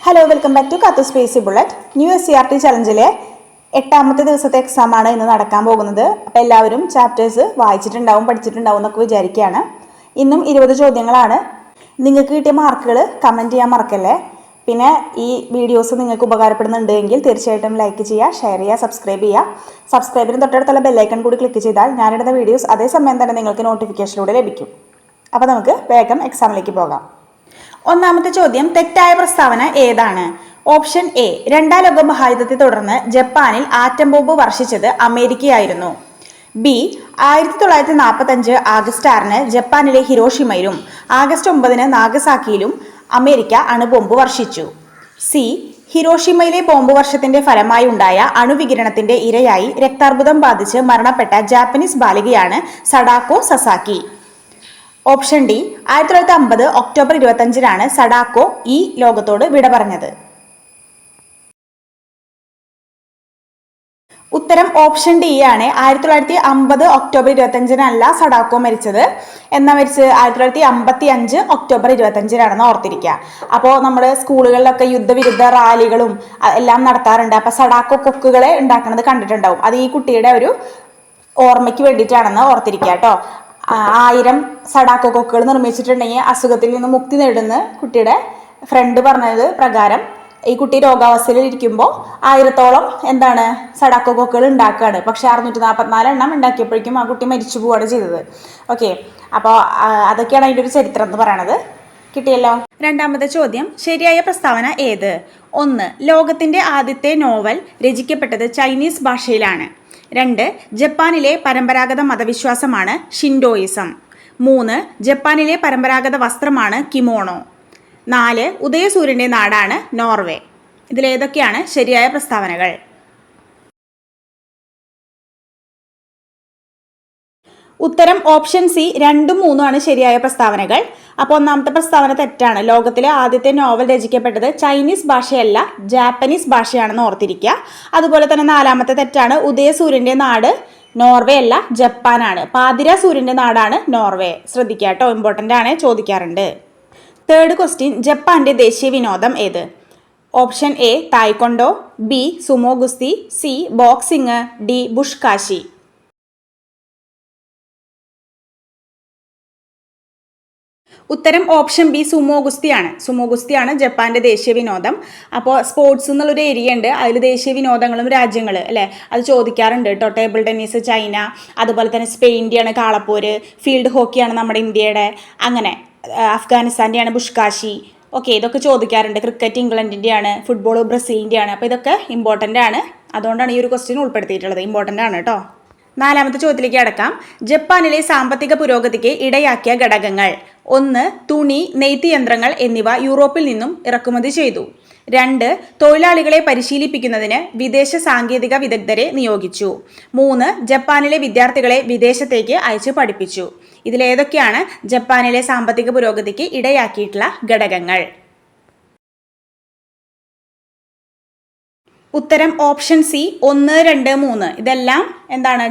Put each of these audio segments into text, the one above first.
Hello, welcome back to കത്തു സ്പേസി ബുള്ളറ്റ്. ന്യൂ SCERT ചലഞ്ചിലെ 8ാമത്തെ ദിവസത്തെ എക്സാമാണ് ഇന്ന് നടക്കാൻ പോകുന്നത്. അപ്പോൾ എല്ലാവരും ചാപ്റ്റേഴ്സ് വായിച്ചിട്ടുണ്ടാവും, പഠിച്ചിട്ടുണ്ടാവും എന്നൊക്കെ വിചാരിക്കുകയാണ്. ഇന്നും 20 ചോദ്യങ്ങളാണ്. നിങ്ങൾക്ക് കിട്ടിയ മാർക്കുകൾ കമൻറ്റ് ചെയ്യാൻ മറക്കല്ലേ. പിന്നെ ഈ വീഡിയോസ് നിങ്ങൾക്ക് ഉപകാരപ്പെടുന്നുണ്ടെങ്കിൽ തീർച്ചയായിട്ടും ലൈക്ക് ചെയ്യുക, ഷെയർ ചെയ്യുക, സബ്സ്ക്രൈബ് ചെയ്യുക. സബ്സ്ക്രൈബിന് തൊട്ടടുത്തുള്ള ബെല്ലൈക്കൺ കൂടി ക്ലിക്ക് ചെയ്താൽ ഞാനിടുന്ന വീഡിയോസ് അതേസമയം തന്നെ നിങ്ങൾക്ക് നോട്ടിഫിക്കേഷനിലൂടെ ലഭിക്കും. അപ്പോൾ നമുക്ക് വേഗം എക്സാമിലേക്ക് പോകാം. ഒന്നാമത്തെ ചോദ്യം, തെറ്റായ പ്രസ്താവന ഏതാണ്? ഓപ്ഷൻ എ, രണ്ടാം ലോക മഹായുദ്ധത്തെ തുടർന്ന് ജപ്പാനിൽ ആറ്റം ബോംബ് വർഷിച്ചത് അമേരിക്കയായിരുന്നു. ബി, 1945 ആഗസ്റ്റ് 6 ജപ്പാനിലെ ഹിരോഷിമയിലും ആഗസ്റ്റ് 9 നാഗസാക്കിയിലും അമേരിക്ക അണുബോംബ് വർഷിച്ചു. സി, ഹിരോഷിമയിലെ ബോംബ് വർഷത്തിന്റെ ഫലമായി ഉണ്ടായ അണുവികിരണത്തിന്റെ ഇരയായി രക്താർബുദം ബാധിച്ച് മരണപ്പെട്ട ജാപ്പനീസ് ബാലികയാണ് Sadako Sasaki. Option D, 1950 October 25 Sadako ഈ ലോകത്തോട് വിട പറഞ്ഞത്. ഉത്തരം ഓപ്ഷൻ ഡി ആണ്. 1950 ഒക്ടോബർ 25 സഡാക്കോ മരിച്ചത്. എന്നാ മരിച്ചത്? 1955 ഒക്ടോബർ 25 ഓർത്തിരിക്കുക. അപ്പോൾ നമ്മുടെ സ്കൂളുകളിലൊക്കെ യുദ്ധവിരുദ്ധ റാലികളും എല്ലാം നടത്താറുണ്ട്. അപ്പൊ സഡാക്കോ കൊക്കുകളെ ഉണ്ടാക്കുന്നത് കണ്ടിട്ടുണ്ടാവും. അത് ഈ കുട്ടിയുടെ ഒരു ഓർമ്മയ്ക്ക് വേണ്ടിയിട്ടാണെന്ന് ഓർത്തിരിക്കുക കേട്ടോ. 1000 സഡാക്കോ കൊക്കുകൾ നിർമ്മിച്ചിട്ടുണ്ടെങ്കിൽ അസുഖത്തിൽ നിന്ന് മുക്തി നേടുന്ന കുട്ടിയുടെ ഫ്രണ്ട് പറഞ്ഞത് പ്രകാരം ഈ കുട്ടി രോഗാവസ്ഥയിൽ ഇരിക്കുമ്പോൾ 1000-ഓളം സഡാക്കോ കൊക്കുകൾ ഉണ്ടാക്കുകയാണ്. പക്ഷെ 644 എണ്ണം ഉണ്ടാക്കിയപ്പോഴേക്കും ആ കുട്ടി മരിച്ചു പോവുകയാണ് ചെയ്തത്. ഓക്കെ, അപ്പോൾ അതൊക്കെയാണ് അതിൻ്റെ ഒരു ചരിത്രം എന്ന് പറയണത്. കിട്ടിയല്ലോ. രണ്ടാമത്തെ ചോദ്യം, ശരിയായ പ്രസ്താവന ഏത്? 1, ലോകത്തിന്റെ ആദ്യത്തെ നോവൽ രചിക്കപ്പെട്ടത് ചൈനീസ് ഭാഷയിലാണ്. 2, ജപ്പാനിലെ പരമ്പരാഗത മതവിശ്വാസമാണ് ഷിൻഡോയിസം. 3, ജപ്പാനിലെ പരമ്പരാഗത വസ്ത്രമാണ് കിമോണോ. 4, ഉദയസൂര്യന്റെ നാടാണ് നോർവേ. ഇതിലേതൊക്കെയാണ് ശരിയായ പ്രസ്താവനകൾ? ഉത്തരം ഓപ്ഷൻ സി, 2ഉം 3ഉം ആണ് ശരിയായ പ്രസ്താവനകൾ. അപ്പോൾ ഒന്നാമത്തെ പ്രസ്താവന തെറ്റാണ്. ലോകത്തിലെ ആദ്യത്തെ നോവൽ രചിക്കപ്പെട്ടത് ചൈനീസ് ഭാഷയല്ല, ജാപ്പനീസ് ഭാഷയാണെന്ന് ഓർത്തിരിക്കുക. അതുപോലെ തന്നെ 4ാമത്തെ തെറ്റാണ്. ഉദയസൂര്യന്റെ നാട് നോർവേ അല്ല, ജപ്പാനാണ്. പാതിര സൂര്യന്റെ നാടാണ് നോർവേ. ശ്രദ്ധിക്കുക കേട്ടോ, ഇമ്പോർട്ടൻ്റ് ആണ്, ചോദിക്കാറുണ്ട്. 3rd ക്വസ്റ്റ്യൻ, ജപ്പാന്റെ ദേശീയ വിനോദം ഏത്? Option A, taekwondo. B, sumo ഗുസ്തി. C, boxing. D, buzkashi. ഉത്തരം ഓപ്ഷൻ ബി, സുമോ ഗുസ്തിയാണ്. സുമോ ഗുസ്തിയാണ് ജപ്പാന്റെ ദേശീയ വിനോദം. അപ്പോൾ സ്പോർട്സ് എന്നുള്ളൊരു ഏരിയ ഉണ്ട്, അതിൽ ദേശീയ വിനോദങ്ങളും രാജ്യങ്ങൾ അല്ലേ, അത് ചോദിക്കാറുണ്ട് കേട്ടോ. ടേബിൾ ടെന്നീസ് ചൈന, അതുപോലെ തന്നെ സ്പെയിൻ്റെയാണ് കാളപ്പോര്, ഫീൽഡ് ഹോക്കിയാണ് നമ്മുടെ ഇന്ത്യയുടെ, അങ്ങനെ അഫ്ഗാനിസ്ഥാൻ്റെയാണ് ബുഷ്കാശി. ഓക്കെ, ഇതൊക്കെ ചോദിക്കാറുണ്ട്. ക്രിക്കറ്റ് ഇംഗ്ലണ്ടിൻ്റെയാണ്, ഫുട്ബോൾ ബ്രസീലിൻ്റെയാണ്. അപ്പോൾ ഇതൊക്കെ ഇമ്പോർട്ടൻ്റ് ആണ്, അതുകൊണ്ടാണ് ഈ ഒരു ക്വസ്റ്റ്യൻ ഉൾപ്പെടുത്തിയിട്ടുള്ളത്. ഇമ്പോർട്ടൻ്റ് ആണ് കേട്ടോ. 4ാമത്തെ ചോദ്യത്തിലേക്ക് അടക്കാം. ജപ്പാനിലെ സാമ്പത്തിക പുരോഗതിക്ക് ഇടയാക്കിയ ഘടകങ്ങൾ. 1, തുണി, നെയ്ത്ത് യന്ത്രങ്ങൾ എന്നിവ യൂറോപ്പിൽ നിന്നും ഇറക്കുമതി ചെയ്തു. 2, തൊഴിലാളികളെ പരിശീലിപ്പിക്കുന്നതിന് വിദേശ സാങ്കേതിക വിദഗ്ധരെ നിയോഗിച്ചു. 3, ജപ്പാനിലെ വിദ്യാർത്ഥികളെ വിദേശത്തേക്ക് അയച്ചു പഠിപ്പിച്ചു. ഇതിലേതൊക്കെയാണ് ജപ്പാനിലെ സാമ്പത്തിക പുരോഗതിക്ക് ഇടയാക്കിയിട്ടുള്ള ഘടകങ്ങൾ? ഉത്തരം ഓപ്ഷൻ സി, 1, 2, 3. ഇതെല്ലാം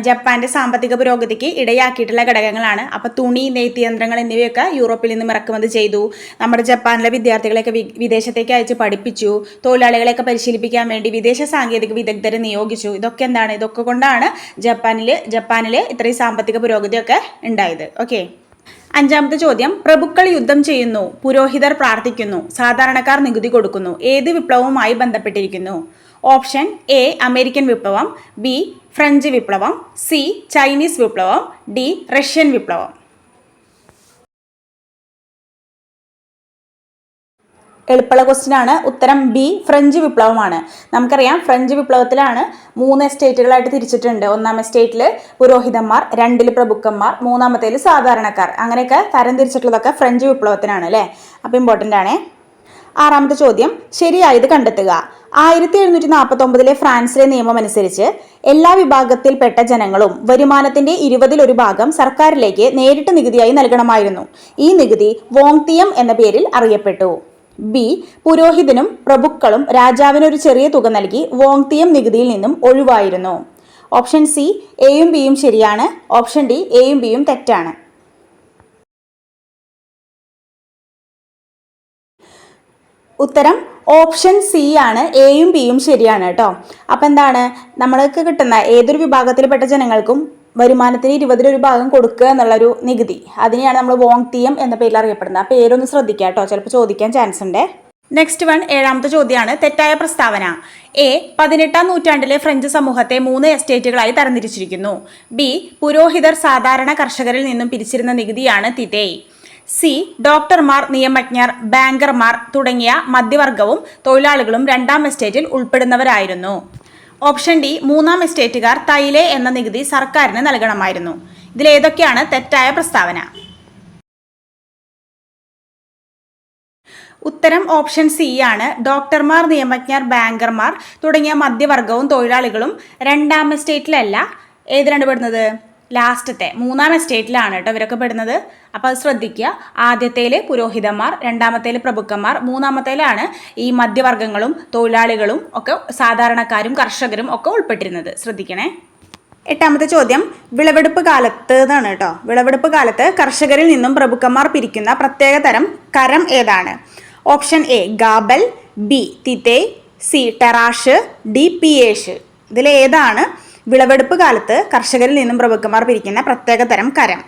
ജപ്പാന്റെ സാമ്പത്തിക പുരോഗതിക്ക് ഇടയാക്കിയിട്ടുള്ള ഘടകങ്ങളാണ്. അപ്പോൾ തുണി, നെയ്ത്ത് യന്ത്രങ്ങൾ എന്നിവയൊക്കെ യൂറോപ്പിൽ നിന്നും ഇറക്കുമതി ചെയ്തു. നമ്മുടെ ജപ്പാനിലെ വിദ്യാർത്ഥികളെയൊക്കെ വിദേശത്തേക്ക് അയച്ച് പഠിപ്പിച്ചു. തൊഴിലാളികളെയൊക്കെ പരിശീലിപ്പിക്കാൻ വേണ്ടി വിദേശ സാങ്കേതിക വിദഗ്ധരെ നിയോഗിച്ചു. ഇതൊക്കെ കൊണ്ടാണ് ജപ്പാനിലെ ഇത്രയും സാമ്പത്തിക പുരോഗതിയൊക്കെ ഉണ്ടായത്. ഓക്കെ. 5ാമത്തെ ചോദ്യം, പ്രഭുക്കൾ യുദ്ധം ചെയ്യുന്നു, പുരോഹിതർ പ്രാർത്ഥിക്കുന്നു, സാധാരണക്കാർ നികുതി കൊടുക്കുന്നു. ഏത് വിപ്ലവവുമായി ബന്ധപ്പെട്ടിരിക്കുന്നു? ഓപ്ഷൻ എ, അമേരിക്കൻ വിപ്ലവം. ബി, ഫ്രഞ്ച് വിപ്ലവം. സി, ചൈനീസ് വിപ്ലവം. ഡി, റഷ്യൻ വിപ്ലവം. എളുപ്പമുള്ള ക്വസ്റ്റ്യൻ ആണ്. ഉത്തരം ബി, ഫ്രഞ്ച് വിപ്ലവമാണ്. നമുക്കറിയാം, ഫ്രഞ്ച് വിപ്ലവത്തിലാണ് 3 എസ്റ്റേറ്റുകളായിട്ട് തിരിച്ചിട്ടുണ്ട്. 1ാം എസ്റ്റേറ്റിൽ പുരോഹിതന്മാർ, 2ൽ പ്രഭുക്കന്മാർ, 3ാമത്തേൽ സാധാരണക്കാർ. അങ്ങനെയൊക്കെ തരം തിരിച്ചിട്ടുള്ളതൊക്കെ ഫ്രഞ്ച് വിപ്ലവത്തിനാണ് അല്ലേ. അപ്പോൾ ഇമ്പോർട്ടൻ്റ് ആണ്. 6ാമത്തെ ചോദ്യം, ശരിയായത് കണ്ടെത്തുക. 1749 ഫ്രാൻസിലെ നിയമം അനുസരിച്ച് എല്ലാ വിഭാഗത്തിൽപ്പെട്ട ജനങ്ങളും വരുമാനത്തിന്റെ 20-1 ഭാഗം സർക്കാരിലേക്ക് നേരിട്ട് നികുതിയായി നൽകണമായിരുന്നു. ഈ നികുതി വോങ്തിയം എന്ന പേരിൽ അറിയപ്പെട്ടു. ബി, പുരോഹിതനും പ്രഭുക്കളും രാജാവിന് ഒരു ചെറിയ തുക നൽകി വോങ്തിയം നികുതിയിൽ നിന്നും ഒഴിവായിരുന്നു. ഓപ്ഷൻ സി, എയും ബിയും ശരിയാണ്. ഓപ്ഷൻ ഡി, എയും ബിയും തെറ്റാണ്. ഉത്തരം ഓപ്ഷൻ സി ആണ്. എയും ബിയും ശരിയാണ് കേട്ടോ. അപ്പം എന്താണ്, നമ്മൾക്ക് കിട്ടുന്ന ഏതൊരു വിഭാഗത്തിൽപ്പെട്ട ജനങ്ങൾക്കും വരുമാനത്തിന് 20 ഭാഗം കൊടുക്കുക എന്നുള്ളൊരു നികുതി, അതിനെയാണ് നമ്മൾ വോങ് തീയം എന്ന പേരിൽ അറിയപ്പെടുന്നത്. ആ പേരൊന്ന് ശ്രദ്ധിക്കുക കേട്ടോ, ചിലപ്പോൾ ചോദിക്കാൻ ചാൻസ് ഉണ്ട്. നെക്സ്റ്റ് വൺ, 7ാമത്തെ ചോദ്യമാണ്. തെറ്റായ പ്രസ്താവന. എ, 18ാം നൂറ്റാണ്ടിലെ ഫ്രഞ്ച് സമൂഹത്തെ 3 എസ്റ്റേറ്റുകളായി തരംതിരിച്ചിരിക്കുന്നു. ബി, പുരോഹിതർ സാധാരണ കർഷകരിൽ നിന്നും പിരിച്ചിരുന്ന നികുതിയാണ് തിതേയ്. സി, ഡോക്ടർമാർ, നിയമജ്ഞർ, ബാങ്കർമാർ തുടങ്ങിയ മധ്യവർഗവും തൊഴിലാളികളും 2ാം എസ്റ്റേറ്റിൽ ഉൾപ്പെടുന്നവരായിരുന്നു. ഓപ്ഷൻ ഡി, 3ാം എസ്റ്റേറ്റുകാർ തൈലെ എന്ന നികുതി സർക്കാരിന് നൽകണമായിരുന്നു. ഇതിലേതൊക്കെയാണ് തെറ്റായ പ്രസ്താവന? ഉത്തരം ഓപ്ഷൻ സി ആണ്. ഡോക്ടർമാർ, നിയമജ്ഞർ, ബാങ്കർമാർ തുടങ്ങിയ മധ്യവർഗവും തൊഴിലാളികളും 2ാം എസ്റ്റേറ്റിലല്ല. ഏതിലാണ് പെടുന്നത്? ലാസ്റ്റത്തെ 3ാം എസ്റ്റേറ്റിലാണ് കേട്ടോ ഇവരൊക്കെ പെടുന്നത്. അപ്പോൾ അത് ശ്രദ്ധിക്കുക. ആദ്യത്തേൽ പുരോഹിതന്മാർ, 2ാമത്തേൽ പ്രഭുക്കന്മാർ, 3ാമത്തേലാണ് ഈ മധ്യവർഗങ്ങളും തൊഴിലാളികളും ഒക്കെ സാധാരണക്കാരും കർഷകരും ഒക്കെ ഉൾപ്പെട്ടിരുന്നത്. ശ്രദ്ധിക്കണേ. 8ാമത്തെ ചോദ്യം, വിളവെടുപ്പ് കാലത്ത് എന്നാണ് കേട്ടോ. വിളവെടുപ്പ് കാലത്ത് കർഷകരിൽ നിന്നും പ്രഭുക്കന്മാർ പിരിക്കുന്ന പ്രത്യേക തരം കരം ഏതാണ്? ഓപ്ഷൻ എ, ഗാബൽ. ബി, തിതേയ്. സി, ടെറാഷ്. ഡി, പിയേഷ്. ഇതിലേതാണ് വിളവെടുപ്പ് കാലത്ത് കർഷകരിൽ നിന്നും പ്രഭുക്കന്മാർ പിരിക്കുന്ന പ്രത്യേക തരം കരം?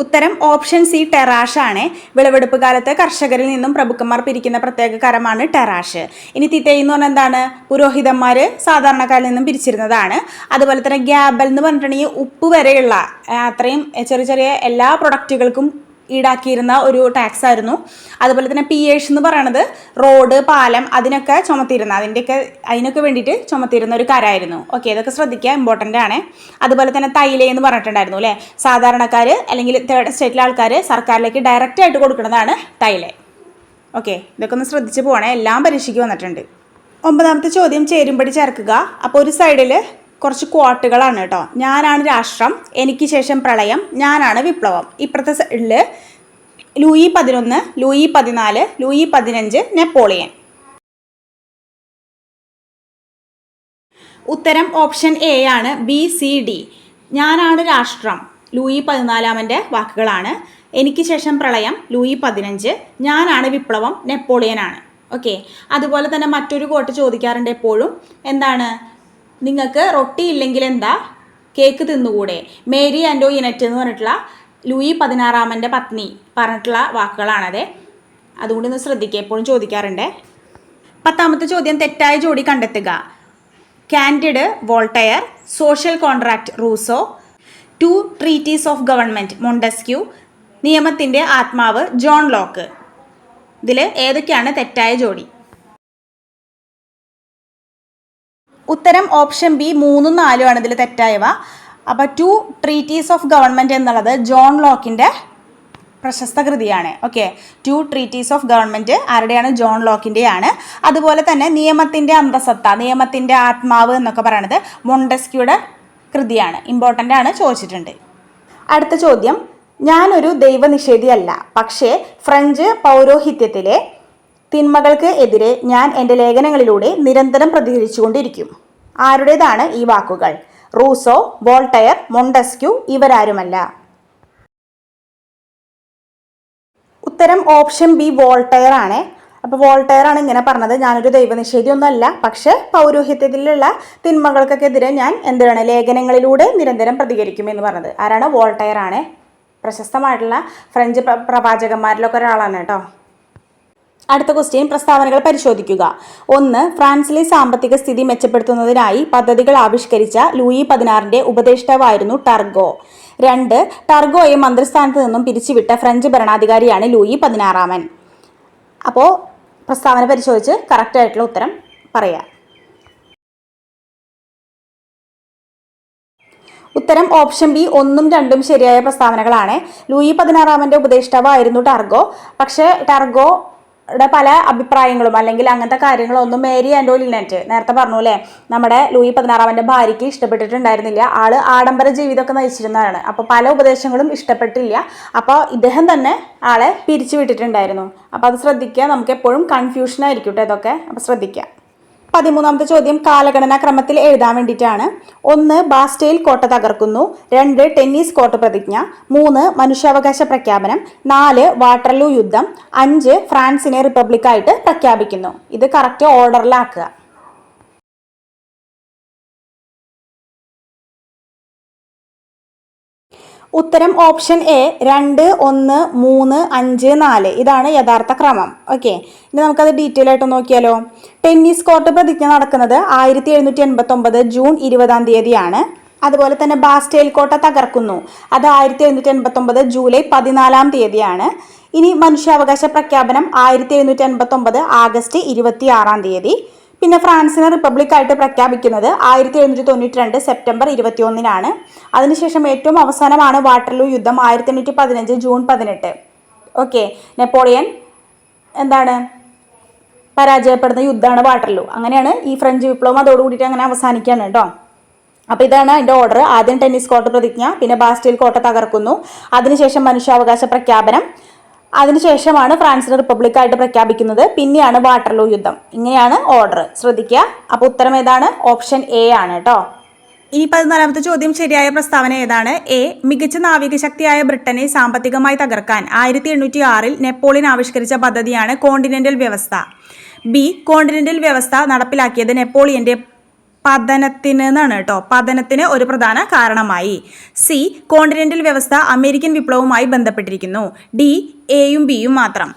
ഉത്തരം ഓപ്ഷൻ സി, ടെറാഷ് ആണ്. വിളവെടുപ്പ് കാലത്ത് കർഷകരിൽ നിന്നും പ്രഭുക്കന്മാർ പിരിക്കുന്ന പ്രത്യേക കരമാണ് ടെറാഷ്. ഇനി തിതേയ് എന്ന് പറഞ്ഞാൽ എന്താണ്? പുരോഹിതന്മാർ സാധാരണക്കാരിൽ നിന്നും പിരിച്ചിരുന്നതാണ്. അതുപോലെ തന്നെ ഗ്യാബൽ എന്ന് പറഞ്ഞിട്ടുണ്ടെങ്കിൽ ഉപ്പ് വരെയുള്ള അത്രയും ചെറിയ ചെറിയ എല്ലാ പ്രൊഡക്റ്റുകൾക്കും ഈടാക്കിയിരുന്ന ഒരു ടാക്സ് ആയിരുന്നു. അതുപോലെ തന്നെ പിയേഷ് എന്ന് പറയുന്നത് റോഡ്, പാലം അതിനൊക്കെ ചുമത്തിയിരുന്ന അതിനൊക്കെ വേണ്ടിയിട്ട് ചുമത്തിയിരുന്ന ഒരു കരമായിരുന്നു. ഓക്കെ, ഇതൊക്കെ ശ്രദ്ധിക്കുക, ഇമ്പോർട്ടൻ്റ് ആണ്. അതുപോലെ തന്നെ തൈലെ എന്ന് പറഞ്ഞിട്ടുണ്ടായിരുന്നു അല്ലേ. സാധാരണക്കാർ അല്ലെങ്കിൽ 3rd എസ്റ്റേറ്റിലെ ആൾക്കാർ സർക്കാരിലേക്ക് ഡയറക്റ്റ് ആയിട്ട് കൊടുക്കുന്നതാണ് തൈലെ. ഓക്കെ, ഇതൊക്കെ ഒന്ന് ശ്രദ്ധിച്ച് പോകണേ, എല്ലാം പരീക്ഷയ്ക്ക് വന്നിട്ടുണ്ട്. 9ാമത്തെ ചോദ്യം, ചേരുംപടി ചേർക്കുക. അപ്പോൾ ഒരു സൈഡിൽ കുറച്ച് ക്വാട്ടുകളാണ് കേട്ടോ. ഞാനാണ് രാഷ്ട്രം, എനിക്ക് ശേഷം പ്രളയം, ഞാനാണ് വിപ്ലവം. ഇപ്പുറത്തെ സൈഡിൽ ലൂയി 11, ലൂയി 14, ലൂയി 15, നെപ്പോളിയൻ. ഉത്തരം ഓപ്ഷൻ എ ആണ്. B, C, D. ഞാനാണ് രാഷ്ട്രം ലൂയി 14ാമൻ്റെ വാക്കുകളാണ്. എനിക്ക് ശേഷം പ്രളയം ലൂയി 15, ഞാനാണ് വിപ്ലവം നെപ്പോളിയനാണ്. ഓക്കെ, അതുപോലെ തന്നെ മറ്റൊരു കോട്ട് ചോദിക്കാറുണ്ട് എപ്പോഴും. എന്താണ്? നിങ്ങൾക്ക് റൊട്ടി ഇല്ലെങ്കിൽ എന്താ, കേക്ക് തിന്നുകൂടെ? മേരി ആൻറ്റോയിനറ്റ് എന്ന് പറഞ്ഞിട്ടുള്ള ലൂയി 16ാമൻ്റെ പത്നി പറഞ്ഞിട്ടുള്ള വാക്കുകളാണത്. അതുകൊണ്ട് ഒന്ന് ശ്രദ്ധിക്കുക, എപ്പോഴും ചോദിക്കാറുണ്ട്. 10ാമത്തെ ചോദ്യം, തെറ്റായ ജോഡി കണ്ടെത്തുക. Candide, Voltaire. Social contract, Rousseau. 2 treaties of government, Montesquieu. നിയമത്തിൻ്റെ ആത്മാവ്, ജോൺ ലോക്ക്. ഇതിൽ ഏതൊക്കെയാണ് തെറ്റായ ജോഡി? ഉത്തരം ഓപ്ഷൻ ബി, 3ഉം 4ഉം ആണ് ഇതിൽ തെറ്റായവ. അപ്പോൾ 2 ട്രീറ്റീസ് ഓഫ് ഗവൺമെൻറ് എന്നുള്ളത് ജോൺ ലോക്കിൻ്റെ പ്രശസ്ത കൃതിയാണ്. ഓക്കെ, 2 ട്രീറ്റീസ് ഓഫ് ഗവൺമെൻറ് ആരുടെയാണ്? ജോൺ ലോക്കിൻ്റെയാണ്. അതുപോലെ തന്നെ നിയമത്തിൻ്റെ അന്തസത്ത, നിയമത്തിൻ്റെ ആത്മാവ് എന്നൊക്കെ പറയുന്നത് മോണ്ടസ്ക്യൂയുടെ കൃതിയാണ്. ഇമ്പോർട്ടൻ്റ് ആണ്, ചോദിച്ചിട്ടുണ്ട്. അടുത്ത ചോദ്യം, ഞാനൊരു ദൈവനിഷേധിയല്ല, പക്ഷേ ഫ്രഞ്ച് പൗരോഹിത്യത്തിലെ തിന്മകൾക്ക് എതിരെ ഞാൻ എൻ്റെ ലേഖനങ്ങളിലൂടെ നിരന്തരം പ്രതികരിച്ചുകൊണ്ടിരിക്കും. ആരുടേതാണ് ഈ വാക്കുകൾ? Rousseau, Voltaire, Montesquieu. ഇവരാരുമല്ല. ഉത്തരം ഓപ്ഷൻ ബി, വോൾട്ടയർ ആണ്. അപ്പോൾ വോൾട്ടയർ ആണ് ഇങ്ങനെ പറഞ്ഞത്, ഞാനൊരു ദൈവനിഷേധിയൊന്നുമല്ല, പക്ഷേ പൗരോഹിത്യത്തിലുള്ള തിന്മകൾക്കെതിരെ ഞാൻ എന്താണ് ലേഖനങ്ങളിലൂടെ നിരന്തരം പ്രതികരിക്കും എന്ന് പറഞ്ഞത്. ആരാണ്? വോൾട്ടയർ ആണ്. പ്രശസ്തമായിട്ടുള്ള ഫ്രഞ്ച് പ്രവാചകന്മാരിലൊക്കെ ഒരാളാണ് കേട്ടോ. അടുത്ത ക്വസ്റ്റ്യൻ, പ്രസ്താവനകൾ പരിശോധിക്കുക. 1, ഫ്രാൻസിലെ സാമ്പത്തിക സ്ഥിതി മെച്ചപ്പെടുത്തുന്നതിനായി പദ്ധതികൾ ആവിഷ്കരിച്ച ലൂയി 16ന്റെ ഉപദേഷ്ടാവായിരുന്നു ടർഗോ. 2, ടർഗോയെ മന്ത്രിസ്ഥാനത്ത് നിന്നും പിരിച്ചുവിട്ട ഫ്രഞ്ച് ഭരണാധികാരിയാണ് ലൂയി 16ാമൻ. അപ്പോൾ പ്രസ്താവന പരിശോധിച്ച് കറക്റ്റായിട്ടുള്ള ഉത്തരം പറയാം. ഉത്തരം ഓപ്ഷൻ ബി, 1ഉം 2ഉം ശരിയായ പ്രസ്താവനകളാണ്. ലൂയി 16ാമൻ്റെ ഉപദേഷ്ടാവായിരുന്നു ടർഗോ. പക്ഷേ ടർഗോയുടെ പല അഭിപ്രായങ്ങളും അല്ലെങ്കിൽ അങ്ങനത്തെ കാര്യങ്ങളൊന്നും മേരി ആൻറ്റോയിനറ്റ് നേരത്തെ പറഞ്ഞു അല്ലേ, നമ്മുടെ ലൂയി 16ാമൻ്റെ ഭാര്യയ്ക്ക് ഇഷ്ടപ്പെട്ടിട്ടുണ്ടായിരുന്നില്ല. ആള് ആഡംബര ജീവിതമൊക്കെ നയിച്ചിരുന്നതാണ്. അപ്പോൾ പല ഉപദേശങ്ങളും ഇഷ്ടപ്പെട്ടില്ല. അപ്പോൾ ഇദ്ദേഹം തന്നെ ആളെ പിരിച്ചു വിട്ടിട്ടുണ്ടായിരുന്നു. അപ്പോൾ അത് ശ്രദ്ധിക്കുക, നമുക്ക് എപ്പോഴും കൺഫ്യൂഷൻ ആയിരിക്കും കേട്ടോ ഇതൊക്കെ. അപ്പോൾ ശ്രദ്ധിക്കുക. 13ാമത്തെ ചോദ്യം കാലഗണനാ ക്രമത്തിൽ എഴുതാൻ വേണ്ടിയിട്ടാണ്. 1 ബാസ്റ്റൈൽ കോട്ട തകർക്കുന്നു, 2 ടെന്നീസ് കോർട്ട് പ്രതിജ്ഞ, 3 മനുഷ്യാവകാശ പ്രഖ്യാപനം, 4 വാട്ടർലൂ യുദ്ധം, 5 ഫ്രാൻസിനെ റിപ്പബ്ലിക്കായിട്ട് പ്രഖ്യാപിക്കുന്നു. ഇത് കറക്റ്റ് ഓർഡറിലാക്കുക. ഉത്തരം ഓപ്ഷൻ എ 2, 1, 3, 5, 4 ഇതാണ് യഥാർത്ഥ ക്രമം. ഓക്കെ, ഇനി നമുക്കത് ഡീറ്റെയിൽ ആയിട്ട് നോക്കിയാലോ. ടെന്നീസ് കോർട്ട് പ്രതിജ്ഞ നടക്കുന്നത് 1789 ജൂൺ 20 തീയതിയാണ്. അതുപോലെ തന്നെ ബാസ്റ്റൈൽ കോട്ട തകർക്കുന്നു, അത് 1789 ജൂലൈ 14 തീയതിയാണ്. ഇനി മനുഷ്യാവകാശ പ്രഖ്യാപനം 1789 ആഗസ്റ്റ് 26 തീയതി. പിന്നെ ഫ്രാൻസിനെ റിപ്പബ്ലിക്കായിട്ട് പ്രഖ്യാപിക്കുന്നത് 1792 സെപ്റ്റംബർ 21. അതിനുശേഷം ഏറ്റവും അവസാനമാണ് വാട്ടർലൂ യുദ്ധം 1815 ജൂൺ 18. ഓക്കെ, നെപ്പോളിയൻ പരാജയപ്പെടുന്ന യുദ്ധമാണ് വാട്ടർലൂ. അങ്ങനെയാണ് ഈ ഫ്രഞ്ച് വിപ്ലവം അതോടുകൂടിയിട്ട് അങ്ങനെ അവസാനിക്കുകയാണ് കേട്ടോ. അപ്പോൾ ഇതാണ് അതിൻ്റെ ഓർഡർ. ആദ്യം ടെന്നീസ് കോർട്ട് പ്രതിജ്ഞ, പിന്നെ ബാസ്റ്റൈൽ കോട്ട തകർക്കുന്നു, അതിനുശേഷം മനുഷ്യാവകാശ പ്രഖ്യാപനം, അതിനുശേഷമാണ് ഫ്രാൻസിനെ റിപ്പബ്ലിക്കായിട്ട് പ്രഖ്യാപിക്കുന്നത്, പിന്നെയാണ് വാട്ടർലൂ യുദ്ധം. ഇങ്ങനെയാണ് ഓർഡർ, ശ്രദ്ധിക്കുക. അപ്പോൾ ഉത്തരം ഏതാണ്? ഓപ്ഷൻ എ ആണ് കേട്ടോ. ഇനി 14ാമത്തെ ചോദ്യം ശരിയായ പ്രസ്താവന ഏതാണ്? എ മികച്ച നാവിക ശക്തിയായ ബ്രിട്ടനെ സാമ്പത്തികമായി തകർക്കാൻ 1806 നെപ്പോളിയൻ ആവിഷ്കരിച്ച പദ്ധതിയാണ് കോണ്ടിനെന്റൽ വ്യവസ്ഥ. ബി കോണ്ടിനെന്റൽ വ്യവസ്ഥ നടപ്പിലാക്കിയത് നെപ്പോളിയന്റെ പതനത്തിന് ഒരു പ്രധാന കാരണമായി. സി കോണ്ടിനെന്റൽ വ്യവസ്ഥ അമേരിക്കൻ വിപ്ലവവുമായി ബന്ധപ്പെട്ടിരിക്കുന്നു. ഡി എയും ബിയും മാത്രം.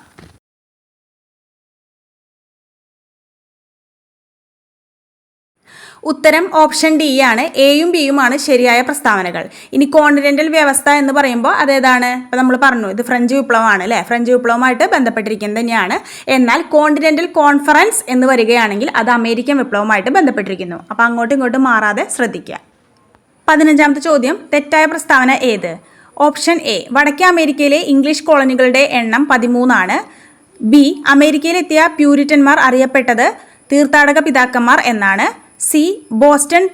ഉത്തരം ഓപ്ഷൻ ഡി ആണ്. എയും ബിയുമാണ് ശരിയായ പ്രസ്താവനകൾ. ഇനി കോണ്ടിനെന്റൽ വ്യവസ്ഥ എന്ന് പറയുമ്പോൾ അതേതാണ്? ഇപ്പം നമ്മൾ പറഞ്ഞു ഇത് ഫ്രഞ്ച് വിപ്ലവമാണ് അല്ലേ, ഫ്രഞ്ച് വിപ്ലവവുമായിട്ട് ബന്ധപ്പെട്ടിരിക്കുന്നത് തന്നെയാണ്. എന്നാൽ കോണ്ടിനെന്റൽ കോൺഫറൻസ് എന്ന് വരികയാണെങ്കിൽ അത് അമേരിക്കൻ വിപ്ലവവുമായിട്ട് ബന്ധപ്പെട്ടിരിക്കുന്നു. അപ്പം അങ്ങോട്ടും ഇങ്ങോട്ടും മാറാതെ ശ്രദ്ധിക്കുക. 15ാമത്തെ ചോദ്യം തെറ്റായ പ്രസ്താവന ഏത്? ഓപ്ഷൻ എ വടക്കേ അമേരിക്കയിലെ ഇംഗ്ലീഷ് കോളനികളുടെ എണ്ണം 13 ആണ്. ബി അമേരിക്കയിലെത്തിയ പ്യൂരിറ്റന്മാർ അറിയപ്പെട്ടത് തീർത്ഥാടക പിതാക്കന്മാർ എന്നാണ്. സി ബോസ്റ്റൺ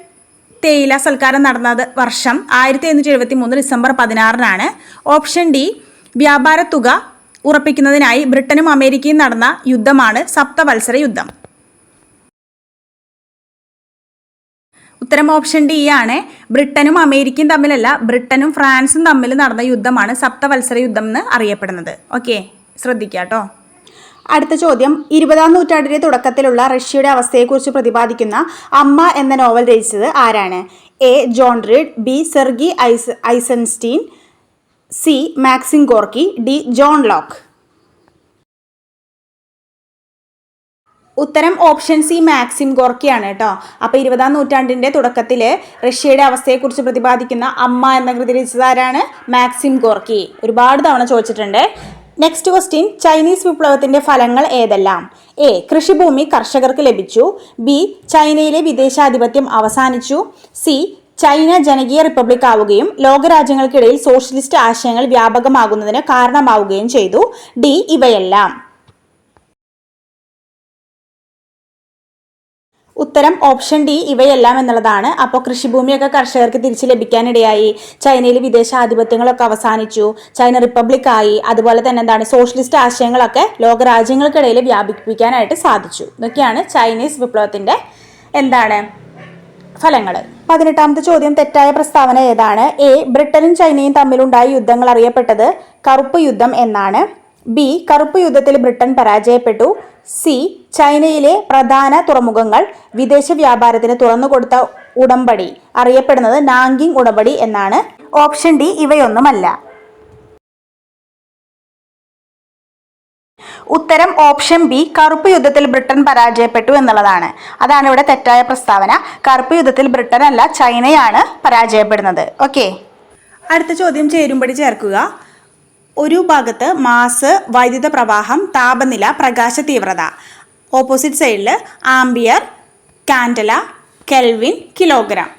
തേയില സൽക്കാരം നടന്നത് വർഷം 1873 ഡിസംബർ 16. ഓപ്ഷൻ ഡി വ്യാപാര തുക ഉറപ്പിക്കുന്നതിനായി ബ്രിട്ടനും അമേരിക്കയും നടന്ന യുദ്ധമാണ് സപ്തവത്സര യുദ്ധം. ഉത്തരം ഓപ്ഷൻ ഡി ആണ്. ബ്രിട്ടനും അമേരിക്കയും തമ്മിലല്ല, ബ്രിട്ടനും ഫ്രാൻസും തമ്മിൽ നടന്ന യുദ്ധമാണ് സപ്തവത്സര യുദ്ധം എന്ന് അറിയപ്പെടുന്നത്. ഓക്കെ, ശ്രദ്ധിക്കുക കേട്ടോ. അടുത്ത ചോദ്യം 20ാം നൂറ്റാണ്ടിന്റെ തുടക്കത്തിലുള്ള റഷ്യയുടെ അവസ്ഥയെക്കുറിച്ച് പ്രതിപാദിക്കുന്ന അമ്മ എന്ന നോവൽ രചിച്ചത് ആരാണ്? A John read, B Sergei Eisenstein, C Maxim Gorky, D John Locke. ഉത്തരം ഓപ്ഷൻ സി മാക്സിം ഗോർക്കിയാണ് കേട്ടോ. അപ്പോൾ 20ാം നൂറ്റാണ്ടിന്റെ തുടക്കത്തിൽ റഷ്യയുടെ അവസ്ഥയെക്കുറിച്ച് പ്രതിപാദിക്കുന്ന അമ്മ എന്ന കൃതി രചിച്ചത് ആരാണ്? Maxim Gorky. ഒരുപാട് തവണ ചോദിച്ചിട്ടുണ്ട്. നെക്സ്റ്റ് ക്വസ്റ്റ്യൻ ചൈനീസ് വിപ്ലവത്തിന്റെ ഫലങ്ങൾ ഏതെല്ലാം? എ കൃഷിഭൂമി കർഷകർക്ക് ലഭിച്ചു, ബി ചൈനയിലെ വിദേശാധിപത്യം അവസാനിച്ചു, സി ചൈന ജനകീയ റിപ്പബ്ലിക് ആവുകയും ലോകരാജ്യങ്ങൾക്കിടയിൽ സോഷ്യലിസ്റ്റ് ആശയങ്ങൾ വ്യാപകമാകുന്നതിന് കാരണമാവുകയും ചെയ്തു, ഡി ഇവയെല്ലാം. ഉത്തരം ഓപ്ഷൻ ഡി ഇവയെല്ലാം എന്നുള്ളതാണ്. അപ്പോൾ കൃഷിഭൂമിയൊക്കെ കർഷകർക്ക് തിരിച്ചു ലഭിക്കാനിടയായി, ചൈനയിൽ വിദേശാധിപത്യങ്ങളൊക്കെ അവസാനിച്ചു, ചൈന റിപ്പബ്ലിക്കായി, അതുപോലെ തന്നെ സോഷ്യലിസ്റ്റ് ആശയങ്ങളൊക്കെ ലോകരാജ്യങ്ങൾക്കിടയിൽ വ്യാപിപ്പിക്കാനായിട്ട് സാധിച്ചു. ഇതൊക്കെയാണ് ചൈനീസ് വിപ്ലവത്തിന്റെ ഫലങ്ങൾ. 18ാമത്തെ ചോദ്യം തെറ്റായ പ്രസ്താവന ഏതാണ്? എ ബ്രിട്ടനും ചൈനയും തമ്മിലുണ്ടായ യുദ്ധങ്ങൾ അറിയപ്പെട്ടത് കറുപ്പ് യുദ്ധം എന്നാണ്. ബി കറുപ്പ് യുദ്ധത്തിൽ ബ്രിട്ടൻ പരാജയപ്പെട്ടു. സി ചൈനയിലെ പ്രധാന തുറമുഖങ്ങൾ വിദേശ വ്യാപാരത്തിന് തുറന്നുകൊടുത്ത ഉടമ്പടി അറിയപ്പെടുന്നത് നാങ്കിങ് ഉടമ്പടി എന്നാണ്. ഓപ്ഷൻ ഡി ഇവയൊന്നുമല്ല. ഉത്തരം ഓപ്ഷൻ ബി കറുപ്പ് യുദ്ധത്തിൽ ബ്രിട്ടൻ പരാജയപ്പെട്ടു എന്നുള്ളതാണ്. അതാണ് ഇവിടെ തെറ്റായ പ്രസ്താവന. കറുപ്പ് യുദ്ധത്തിൽ ബ്രിട്ടൻ അല്ല, ചൈനയാണ് പരാജയപ്പെടുന്നത്. ഓക്കെ, അടുത്ത ചോദ്യം ചേരുംപടി ചേർക്കുക. ഒരു ഭാഗത്ത് മാസ്, വൈദ്യുത പ്രവാഹം, താപനില, പ്രകാശ തീവ്രത. ഓപ്പോസിറ്റ് സൈഡിൽ ആംബിയർ, കാൻഡല, കെൽവിൻ, കിലോഗ്രാം.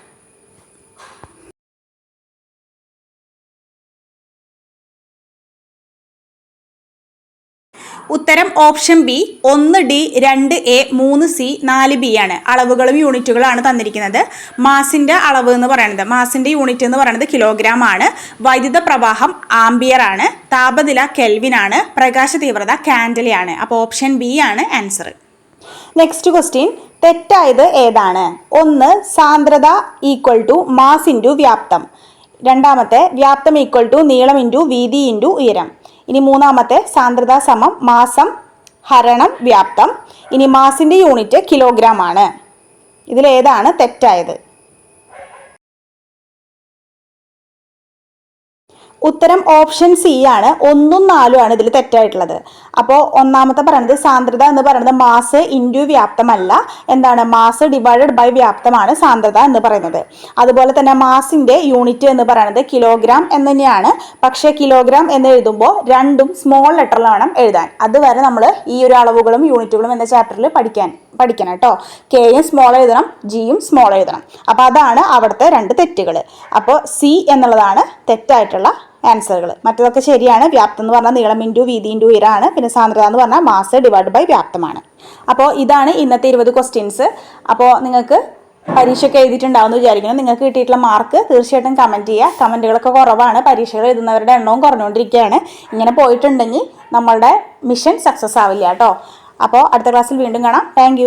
ഉത്തരം option B 1 D 2 A 3 C 4 B ആണ്. അളവുകളും യൂണിറ്റുകളാണ് തന്നിരിക്കുന്നത്. മാസിന്റെ അളവ് എന്ന് പറയുന്നത്, മാസിന്റെ യൂണിറ്റ് എന്ന് പറയുന്നത് കിലോഗ്രാം ആണ്. വൈദ്യുത പ്രവാഹം ആംബിയർ ആണ്. താപനില കെൽവിൻ ആണ്. പ്രകാശ തീവ്രത കാൻഡലയാണ്. അപ്പോൾ ഓപ്ഷൻ ബി ആണ് ആൻസർ. നെക്സ്റ്റ് ക്വസ്റ്റ്യൻ തെറ്റായത് ഏതാണ്? ഒന്ന്, സാന്ദ്രത ഈക്വൽ ടു മാസ് ഇൻറ്റു വ്യാപ്തം. രണ്ടാമത്തെ, വ്യാപ്തം ഈക്വൽ ടു നീളം ഇൻറ്റു വീതി ഇൻറ്റു ഉയരം. ഇനി മൂന്നാമത്തെ, സാന്ദ്രത സമം മാസം ഹരണം വ്യാപ്തം. ഇനി മാസിൻ്റെ യൂണിറ്റ് കിലോഗ്രാം ആണ്. ഇതിലേതാണ് തെറ്റായത്? ഉത്തരം ഓപ്ഷൻ സി ആണ്. 1ഉം 4ഉം ആണ് ഇതിൽ തെറ്റായിട്ടുള്ളത്. അപ്പോൾ ഒന്നാമത്തെ പറയുന്നത് സാന്ദ്രത എന്ന് പറയുന്നത് മാസ് ഇൻറ്റു വ്യാപ്തമല്ല, എന്താണ്, മാസ് ഡിവൈഡഡ് ബൈ വ്യാപ്തമാണ് സാന്ദ്രത എന്ന് പറയുന്നത്. അതുപോലെ തന്നെ മാസിന്റെ യൂണിറ്റ് എന്ന് പറയുന്നത് കിലോഗ്രാം എന്ന് തന്നെയാണ്. പക്ഷേ കിലോഗ്രാം എന്ന് എഴുതുമ്പോൾ രണ്ടും സ്മോൾ ലെറ്ററിൽ വേണം എഴുതാൻ. അതുവരെ നമ്മൾ ഈ ഒരു അളവുകളും യൂണിറ്റുകളും എന്ന ചാപ്റ്ററിൽ പഠിക്കണം കേട്ടോ. കെയും സ്മോൾ എഴുതണം, ജിയും സ്മോൾ എഴുതണം. അപ്പോൾ അതാണ് അവിടുത്തെ 2 തെറ്റുകൾ. അപ്പോൾ സി എന്നുള്ളതാണ് തെറ്റായിട്ടുള്ള ആൻസറുകൾ. മറ്റതൊക്കെ ശരിയാണ്. വ്യാപ്തം എന്ന് പറഞ്ഞാൽ നീളം ഇൻറ്റു വീതി ഇൻറ്റു ഉയരമാണ്. പിന്നെ സാന്ദ്രത എന്ന് പറഞ്ഞാൽ മാസ് ഡിവൈഡ് ബൈ വ്യാപ്തമാണ്. അപ്പോൾ ഇതാണ് ഇന്നത്തെ 20 ക്വസ്റ്റ്യൻസ്. അപ്പോൾ നിങ്ങൾക്ക് പരീക്ഷയൊക്കെ എഴുതിയിട്ടുണ്ടാവുമെന്ന് വിചാരിക്കുന്നു. നിങ്ങൾക്ക് കിട്ടിയിട്ടുള്ള മാർക്ക് തീർച്ചയായിട്ടും കമൻറ്റ് ചെയ്യുക. കമൻറ്റുകളൊക്കെ കുറവാണ്. പരീക്ഷകൾ എഴുതുന്നവരുടെ എണ്ണവും കുറഞ്ഞുകൊണ്ടിരിക്കുകയാണ്. ഇങ്ങനെ പോയിട്ടുണ്ടെങ്കിൽ നമ്മളുടെ മിഷൻ സക്സസ് ആവില്ല കേട്ടോ. അപ്പോൾ അടുത്ത ക്ലാസ്സിൽ വീണ്ടും കാണാം. താങ്ക്